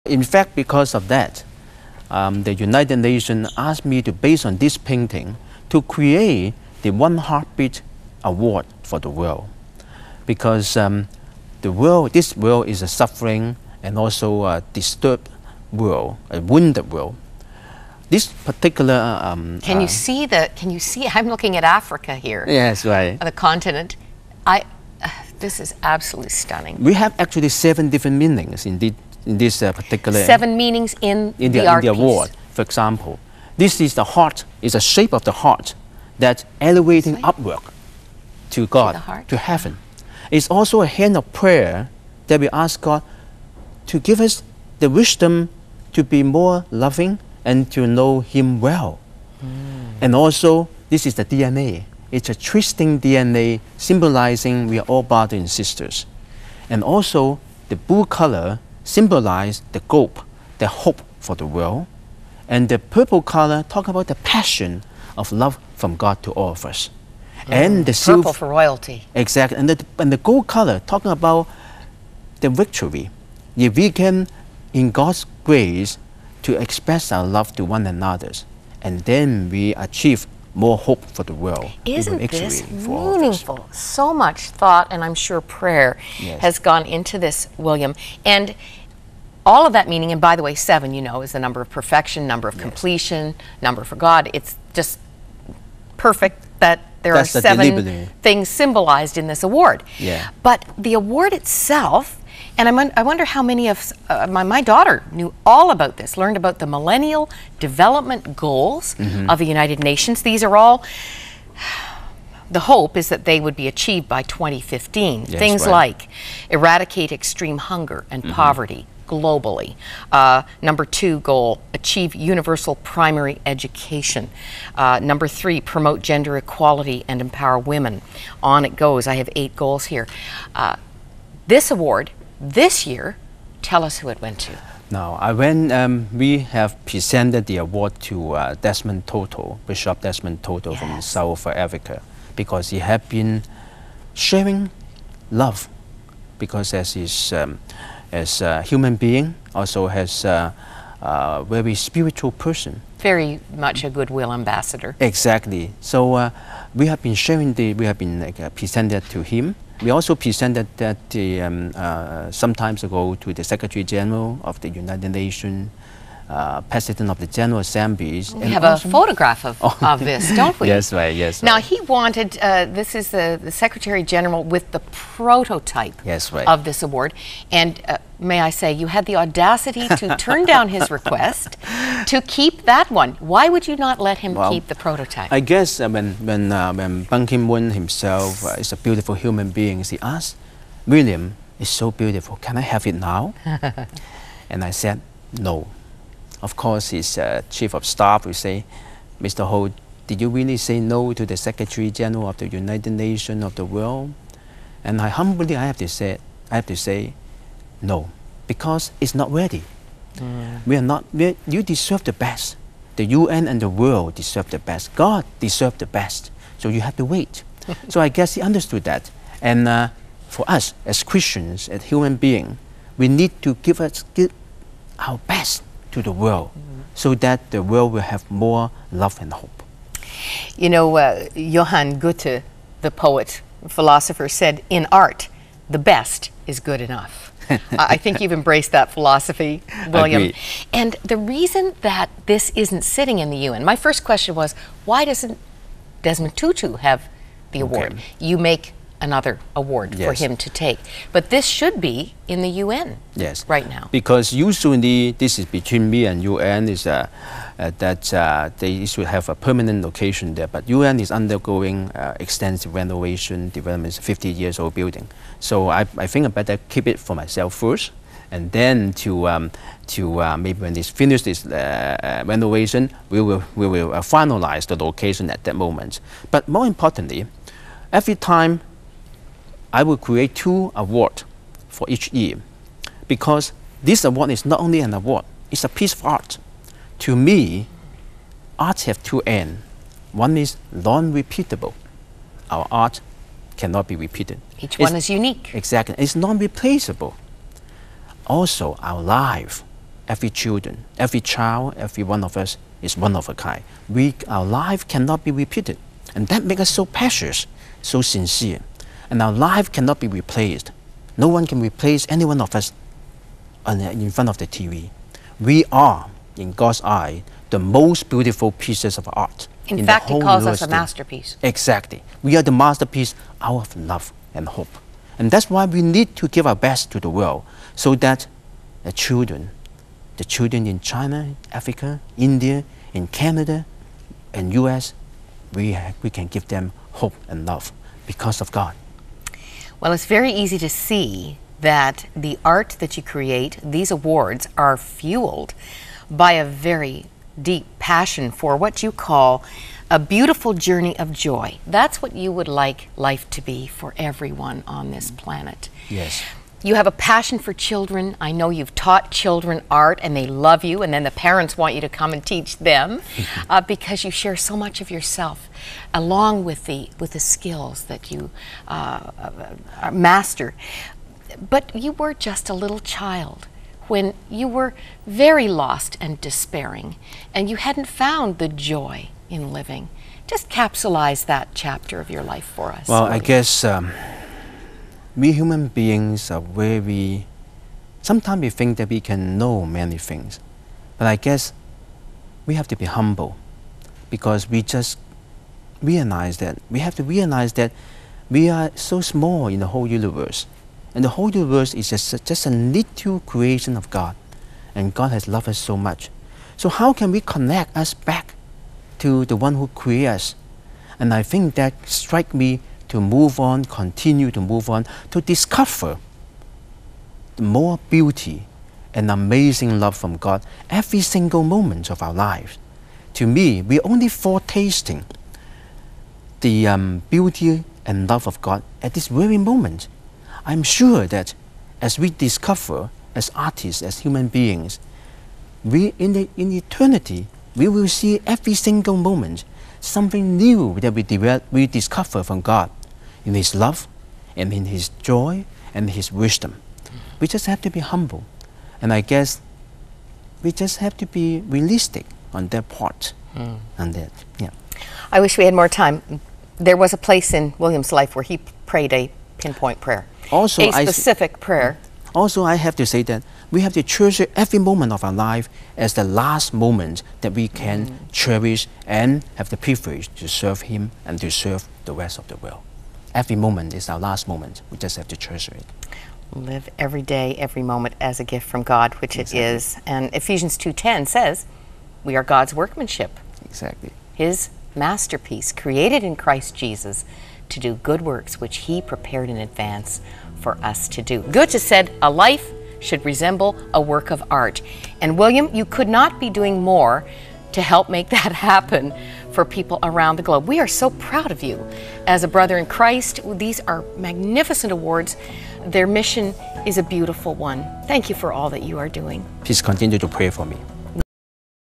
In fact, because of that, the United Nations asked me to, based on this painting, to create the One Heartbeat Award for the world. Because this world is a suffering and also a disturbed world, a wounded world. This particular... can you see, I'm looking at Africa here. Yes, right. The continent. This is absolutely stunning. We have actually 7 different meanings in this particular... 7 meanings in the art the piece. award. For example, this is the heart, is a shape of the heart that elevating upward to God, to heaven. It's also a hand of prayer that we ask God to give us the wisdom to be more loving and to know Him well. And also, this is the DNA. It's a twisting DNA symbolizing we are all brothers and sisters. And also, the blue color symbolizes the hope for the world. And the purple color talk about the passion of love from God to all of us. And the purple for royalty. Exactly. And the gold color talking about the victory. If we can, in God's grace, to express our love to one another, and then we achieve more hope for the world. Isn't this meaningful? So much thought, and I'm sure prayer has gone into this, William. And all of that meaning, and by the way, 7, you know, is the number of perfection, number of completion, number for God. It's just perfect that there are 7 things symbolized in this award. But the award itself, and I wonder how many of my daughter knew all about this, learned about the Millennial Development Goals of the United Nations. These are all, the hope is that they would be achieved by 2015. Things like eradicate extreme hunger and poverty globally. Number 2 goal, achieve universal primary education. Number 3, promote gender equality and empower women. On it goes. I have 8 goals here. This award, this year, tell us who it went to. Now, we have presented the award to Desmond Tutu, Bishop Desmond Tutu from South Africa, because he had been sharing love, because as a human being, also as a very spiritual person. Very much a Goodwill ambassador. Exactly. So we have been sharing presented to him. We also presented that sometimes ago to the Secretary General of the United Nations, President of the General Assemblies. We have a photograph of this, don't we? Yes, right, yes. Now, he wanted, this is the Secretary General with the prototype of this award. And may I say, you had the audacity to turn down his request to keep that one. Why would you not let him keep the prototype? I guess when Ban Ki-moon himself is a beautiful human being, he asked, William, it's so beautiful, can I have it now? And I said, no. Of course, his chief of staff will say, Mr. Ho, did you really say no to the Secretary General of the United Nations of the world? And I have to say no, because it's not ready. You deserve the best. The UN and the world deserve the best. God deserves the best. So you have to wait. So I guess he understood that. And for us as Christians, as human beings, we need to give our best to the world, so that the world will have more love and hope. You know, Johann Goethe, the poet, philosopher, said, in art, the best is good enough. I think you've embraced that philosophy, William. Agreed. And the reason that this isn't sitting in the UN, my first question was, why doesn't Desmond Tutu have the award? You make another award for him to take. But this should be in the UN right now. Because usually this is between me and UN, is that they should have a permanent location there. But UN is undergoing extensive renovation, development, 50 years old building. So I think I better keep it for myself first, and then to maybe when it's finished this renovation, we will finalize the location at that moment. But more importantly, every time I will create 2 awards for each year, because this award is not only an award, it's a piece of art. To me, arts have 2 ends. One is non-repeatable. Our art cannot be repeated. Each one is unique. Exactly. It's non-replaceable. Also, our life every child, every one of us is one of a kind. Our life cannot be repeated. And that makes us so precious, so sincere. And our life cannot be replaced. No one can replace any one of us in front of the TV. We are, in God's eye, the most beautiful pieces of art. In fact, He calls us a masterpiece. Exactly. We are the masterpiece out of love and hope. And that's why we need to give our best to the world, so that the children in China, Africa, India, in Canada, and US, we can give them hope and love because of God. Well, it's very easy to see that the art that you create, these awards, are fueled by a very deep passion for what you call a beautiful journey of joy. That's what you would like life to be for everyone on this planet. Yes. You have a passion for children. I know you've taught children art and they love you, and then the parents want you to come and teach them because you share so much of yourself along with the skills that you master. But you were just a little child when you were very lost and despairing, and you hadn't found the joy in living. Just capsulize that chapter of your life for us. Well, I guess we human beings are sometimes we think that we can know many things, but I guess we have to be humble, because we just we have to realize that we are so small in the whole universe. And the whole universe is just a little creation of God. And God has loved us so much. So how can we connect us back to the one who created us? And I think that strikes me to move on, continue to move on, to discover the more beauty and amazing love from God every single moment of our lives. To me, we're only foretasting the beauty and love of God at this very moment. I'm sure that as we discover, as artists, as human beings, in eternity, we will see every single moment something new that we discover from God in His love and in His joy and His wisdom. We just have to be humble. And I guess we just have to be realistic on that part. On that, yeah. I wish we had more time. There was a place in William's life where he prayed a pinpoint prayer. Also, a specific prayer. Also, I have to say that we have to treasure every moment of our life as the last moment that we can cherish and have the privilege to serve Him and to serve the rest of the world. Every moment is our last moment. We just have to treasure it. Live every day, every moment as a gift from God, which it is. And Ephesians 2:10 says, we are God's workmanship. Exactly. His masterpiece, created in Christ Jesus to do good works which He prepared in advance for us to do. Goethe said, a life should resemble a work of art. And William, you could not be doing more to help make that happen for people around the globe. We are so proud of you as a brother in Christ. These are magnificent awards. Their mission is a beautiful one. Thank you for all that you are doing. Please continue to pray for me.